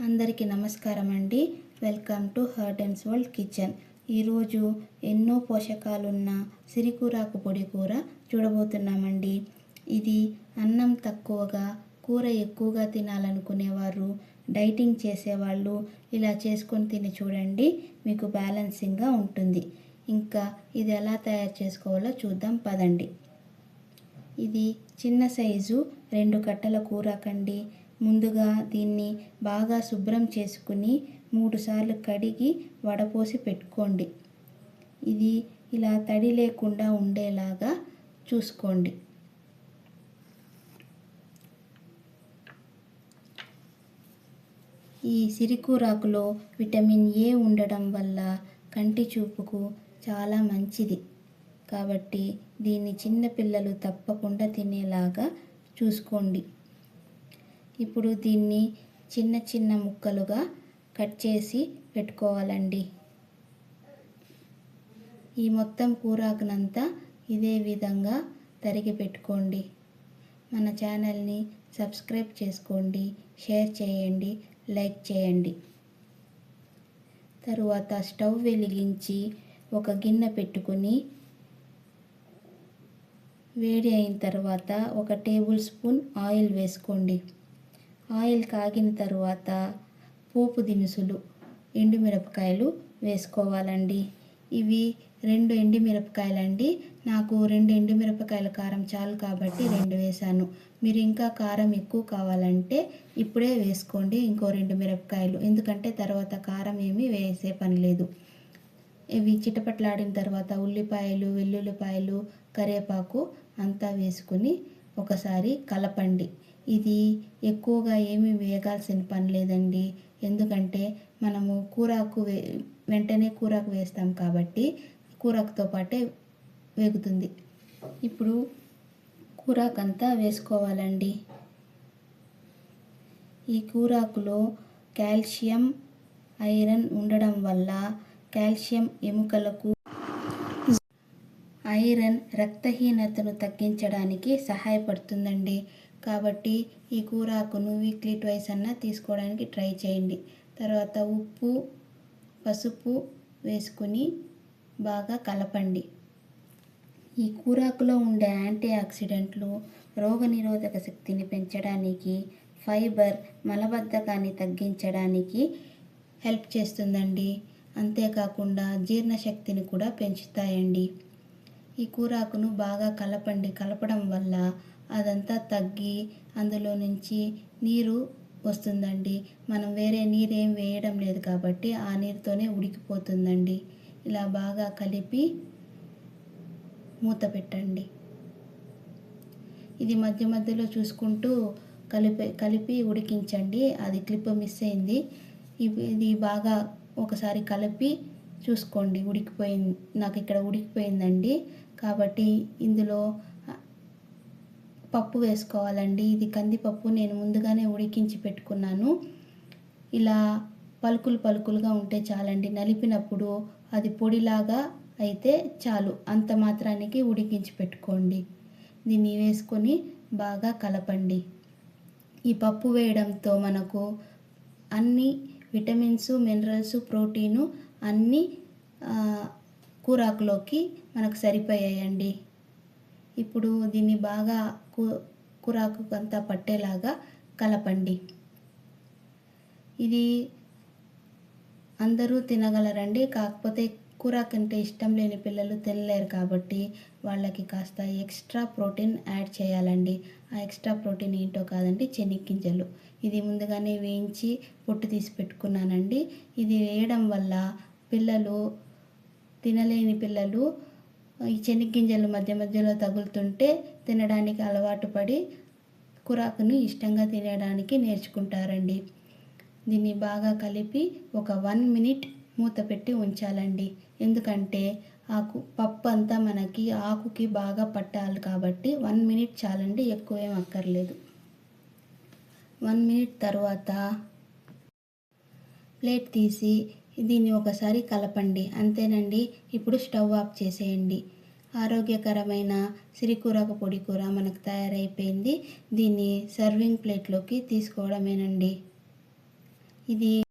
అందరికీ నమస్కారం అండి. Welcome to heart and soul kitchen. ఈరోజు ఎన్నో పోషకాలున్న సిరికూరాకు పొడి కూర చూడబోతున్నామండి. ఇది అన్నం తక్కువగా కూర ఎక్కువగా తినాలనుకునేవారు, డైటింగ్ చేసేవాళ్ళు ఇలా చేసుకొని తిని చూడండి, మీకు బ్యాలెన్సింగ్గా ఉంటుంది. ఇంకా ఇది ఎలా తయారు చేసుకోవాలో చూద్దాం పదండి. ఇది చిన్న సైజు 2 కట్టల కూరాకండి. ముందుగా దీన్ని బాగా శుభ్రం చేసుకుని 3 సార్లు కడిగి వడపోసి పెట్టుకోండి. ఇది ఇలా తడి లేకుండా ఉండేలాగా చూసుకోండి. ఈ సిరికూరాకులో విటమిన్ ఏ ఉండడం వల్ల కంటి చూపుకు చాలా మంచిది కాబట్టి దీన్ని చిన్నపిల్లలు తప్పకుండా తినేలాగా చూసుకోండి. ఇప్పుడు దీన్ని చిన్న చిన్న ముక్కలుగా కట్ చేసి పెట్టుకోవాలండి. ఈ మొత్తం కూరాకునంతా ఇదే విధంగా తరిగి పెట్టుకోండి. మన ఛానల్ని సబ్స్క్రైబ్ చేసుకోండి, షేర్ చేయండి, లైక్ చేయండి. తరువాత స్టవ్ వెలిగించి ఒక గిన్నె పెట్టుకుని వేడి అయిన తర్వాత 1 టేబుల్ స్పూన్ ఆయిల్ వేసుకోండి. ఆయిల్ కాగిన తర్వాత పోపు దినుసులు, ఎండుమిరపకాయలు వేసుకోవాలండి. ఇవి 2 ఎండుమిరపకాయలండి. నాకు 2 ఎండుమిరపకాయల కారం చాలు కాబట్టి 2 వేసాను. మీరు ఇంకా కారం ఎక్కువ కావాలంటే ఇప్పుడే వేసుకోండి ఇంకో 2 మిరపకాయలు, ఎందుకంటే తర్వాత కారం ఏమీ వేసే పని లేదు. ఇవి చిటపట్లాడిన తర్వాత ఉల్లిపాయలు, వెల్లుల్లిపాయలు, కరివేపాకు అంతా వేసుకుని ఒకసారి కలపండి. ఇది ఎక్కువగా ఏమీ వేగాల్సిన పని లేదండి, ఎందుకంటే మనము వెంటనే కూరాకు వేస్తాం కాబట్టి కూరాకుతో పాటే వేగుతుంది. ఇప్పుడు కూరాకంతా వేసుకోవాలండి. ఈ కూరాకులో కాల్షియం, ఐరన్ ఉండడం వల్ల కాల్షియం ఎముకలకు, ఐరన్ రక్తహీనతను తగ్గించడానికి సహాయపడుతుందండి. కాబట్టి ఈ కూరాకును వీక్లీ 2 అన్నా తీసుకోవడానికి ట్రై చేయండి. తర్వాత ఉప్పు, పసుపు వేసుకుని బాగా కలపండి. ఈ కూరాకులో ఉండే యాంటీ ఆక్సిడెంట్లు రోగనిరోధక శక్తిని పెంచడానికి, ఫైబర్ మలబద్ధకాన్ని తగ్గించడానికి హెల్ప్ చేస్తుందండి. అంతేకాకుండా జీర్ణశక్తిని కూడా పెంచుతాయండి. ఈ కూరాకును బాగా కలపండి. కలపడం వల్ల అదంతా తగ్గి అందులో నుంచి నీరు వస్తుందండి. మనం వేరే నీరేం వేయడం లేదు కాబట్టి ఆ నీరుతోనే ఉడికిపోతుందండి. ఇలా బాగా కలిపి మూత పెట్టండి. ఇది మధ్య మధ్యలో చూసుకుంటూ కలిపి ఉడికించండి. అది క్లిప్ మిస్ అయింది. ఇది బాగా ఒకసారి కలిపి చూసుకోండి. ఉడికిపోయింది, నాకు ఇక్కడ ఉడికిపోయిందండి. కాబట్టి ఇందులో పప్పు వేసుకోవాలండి. ఇది కందిపప్పు, నేను ముందుగానే ఉడికించి పెట్టుకున్నాను. ఇలా పలుకులుగా ఉంటే చాలండి. నలిపినప్పుడు అది పొడిలాగా అయితే చాలు, అంత మాత్రానికి ఉడికించి పెట్టుకోండి. దీన్ని వేసుకొని బాగా కలపండి. ఈ పప్పు వేయడంతో మనకు అన్ని విటమిన్స్, మినరల్స్, ప్రోటీను అన్నీ కూరాకులోకి మనకు సరిపోయాయండి. ఇప్పుడు దీన్ని బాగా కూరాకు అంతా పట్టేలాగా కలపండి. ఇది అందరూ తినగలరండి, కాకపోతే కూరాకు అంటే ఇష్టం లేని పిల్లలు తినలేరు కాబట్టి వాళ్ళకి కాస్త ఎక్స్ట్రా ప్రోటీన్ యాడ్ చేయాలండి. ఆ ఎక్స్ట్రా ప్రోటీన్ ఏంటో కాదండి, చెనిగ్గింజలు. ఇది ముందుగానే వేయించి పొట్టు తీసి పెట్టుకున్నానండి. ఇది వేయడం వల్ల తినలేని పిల్లలు ఈ చెనిగ్గింజలు మధ్య మధ్యలో తగులుతుంటే తినడానికి అలవాటు పడి కూరాకుని ఇష్టంగా తినడానికి నేర్చుకుంటారండి. దీన్ని బాగా కలిపి ఒక 1 మినిట్ మూత పెట్టి ఉంచాలండి. ఎందుకంటే పప్పు అంతా మనకి ఆకుకి బాగా పట్టాలి కాబట్టి 1 మినిట్ చాలండి, ఎక్కువేం అక్కర్లేదు. 1 మినిట్ తర్వాత ప్లేట్ తీసి దీన్ని ఒకసారి కలపండి. అంతేనండి. ఇప్పుడు స్టవ్ ఆఫ్ చేసేయండి. ఆరోగ్యకరమైన సిరికూరాకు పొడి కూర మనకు తయారైపోయింది. దీన్ని సర్వింగ్ ప్లేట్లోకి తీసుకోవడమేనండి. ఇది